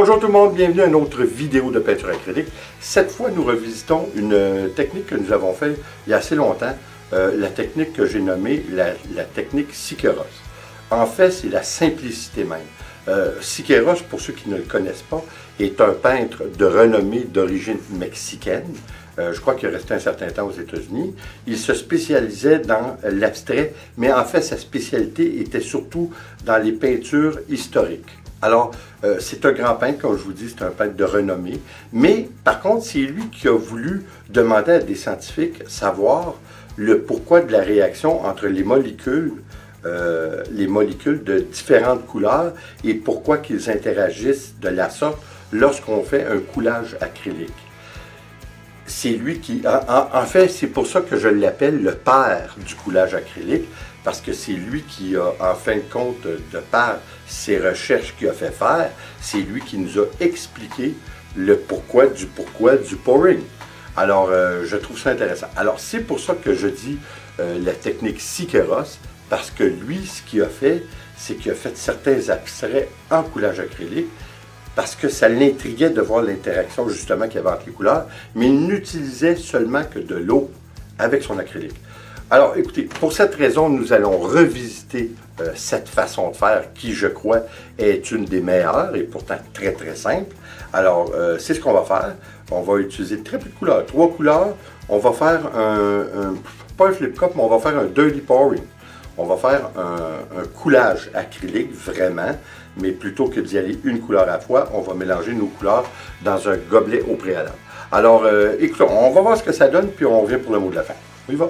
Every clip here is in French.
Bonjour tout le monde, bienvenue à une autre vidéo de peinture acrylique. Cette fois, nous revisitons une technique que nous avons faite il y a assez longtemps, la technique que j'ai nommée la technique Siqueiros. En fait, c'est la simplicité même. Siqueiros, pour ceux qui ne le connaissent pas, est un peintre de renommée d'origine mexicaine. Je crois qu'il est resté un certain temps aux États-Unis. Il se spécialisait dans l'abstrait, mais en fait, sa spécialité était surtout dans les peintures historiques. Alors, c'est un grand peintre, comme je vous dis, c'est un peintre de renommée. Mais, par contre, c'est lui qui a voulu demander à des scientifiques savoir le pourquoi de la réaction entre les molécules de différentes couleurs et pourquoi qu'ils interagissent de la sorte lorsqu'on fait un coulage acrylique. C'est lui qui... En fait, c'est pour ça que je l'appelle le père du coulage acrylique, parce que c'est lui qui a, en fin de compte, de par ses recherches qu'il a fait faire, c'est lui qui nous a expliqué le pourquoi du pouring. Alors, je trouve ça intéressant. Alors, c'est pour ça que je dis la technique Siqueiros, parce que lui, ce qu'il a fait, c'est qu'il a fait certains abstraits en coulage acrylique, parce que ça l'intriguait de voir l'interaction justement qu'il y avait entre les couleurs, mais il n'utilisait seulement que de l'eau avec son acrylique. Alors écoutez, pour cette raison, nous allons revisiter cette façon de faire qui, je crois, est une des meilleures et pourtant très très simple. Alors, c'est ce qu'on va faire. On va utiliser très peu de couleurs, 3 couleurs. On va faire pas un flip cup, mais on va faire un dirty pouring. On va faire un coulage acrylique, vraiment, mais plutôt que d'y aller une couleur à la fois, on va mélanger nos couleurs dans un gobelet au préalable. Alors, écoutez, on va voir ce que ça donne, puis on revient pour le mot de la fin. On y va!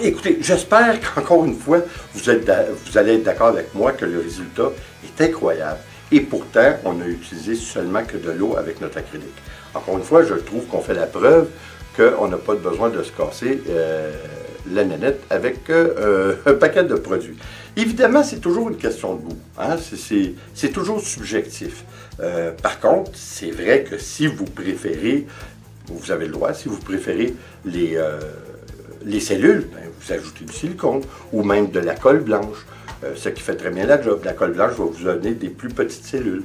écoutez, j'espère qu'encore une fois, vous allez être d'accord avec moi que le résultat est incroyable. Et pourtant, on n'a utilisé seulement que de l'eau avec notre acrylique. Encore une fois, je trouve qu'on fait la preuve qu'on n'a pas besoin de se casser la nanette avec un paquet de produits. Évidemment, c'est toujours une question de goût. Hein? C'est toujours subjectif. Par contre, c'est vrai que si vous préférez, vous avez le droit, si vous préférez les cellules, ben, vous ajoutez du silicone ou même de la colle blanche. Ce qui fait très bien la job. La colle blanche va vous donner des plus petites cellules.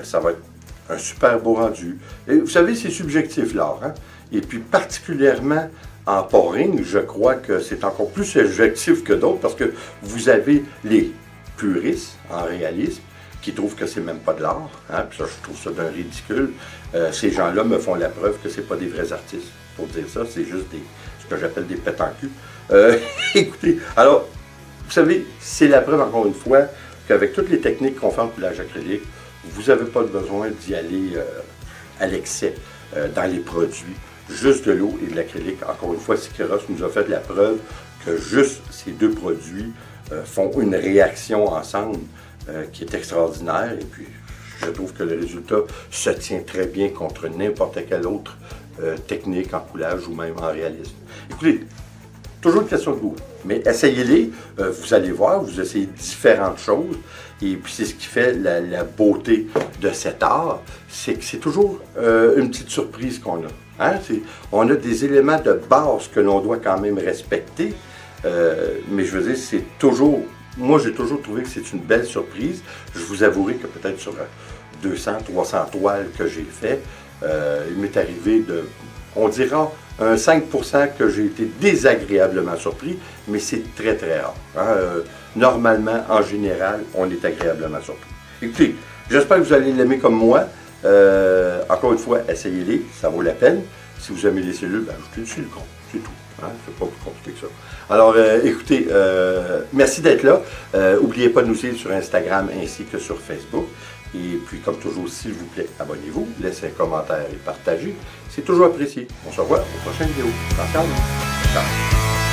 Ça va être un super beau rendu. Et vous savez, c'est subjectif l'art. Hein? Et puis particulièrement en pouring, je crois que c'est encore plus subjectif que d'autres parce que vous avez les puristes en réalisme qui trouvent que c'est même pas de l'art. Hein? Puis ça, je trouve ça d'un ridicule. Ces gens-là me font la preuve que c'est pas des vrais artistes. Pour dire ça, c'est juste ce que j'appelle des pètes en cul. Écoutez, alors, vous savez, c'est la preuve, encore une fois, qu'avec toutes les techniques qu'on fait en coulage acrylique, vous n'avez pas besoin d'y aller à l'excès dans les produits. Juste de l'eau et de l'acrylique. Encore une fois, Siqueiros nous a fait la preuve que juste ces deux produits font une réaction ensemble qui est extraordinaire. Et puis, je trouve que le résultat se tient très bien contre n'importe quelle autre technique en coulage ou même en réalisme. Écoutez, toujours une question de goût. Mais essayez-les, vous allez voir, vous essayez différentes choses. Et puis c'est ce qui fait la beauté de cet art, c'est que c'est toujours une petite surprise qu'on a. Hein? On a des éléments de base que l'on doit quand même respecter. Mais je veux dire, c'est toujours... Moi, j'ai toujours trouvé que c'est une belle surprise. Je vous avouerai que peut-être sur 200, 300 toiles que j'ai fait, il m'est arrivé de... On dira un 5% que j'ai été désagréablement surpris, mais c'est très très rare. Hein? Normalement, en général, on est agréablement surpris. Écoutez, j'espère que vous allez l'aimer comme moi. Encore une fois, essayez-les, ça vaut la peine. Si vous aimez les cellules, ben, ajoutez du silicone, c'est tout. Hein? C'est pas plus compliqué que ça. Alors, écoutez, merci d'être là. N'oubliez pas de nous suivre sur Instagram ainsi que sur Facebook. Et puis, comme toujours, s'il vous plaît, abonnez-vous, laissez un commentaire et partagez. C'est toujours apprécié. On se revoit aux prochaines vidéos. Attention. Ciao.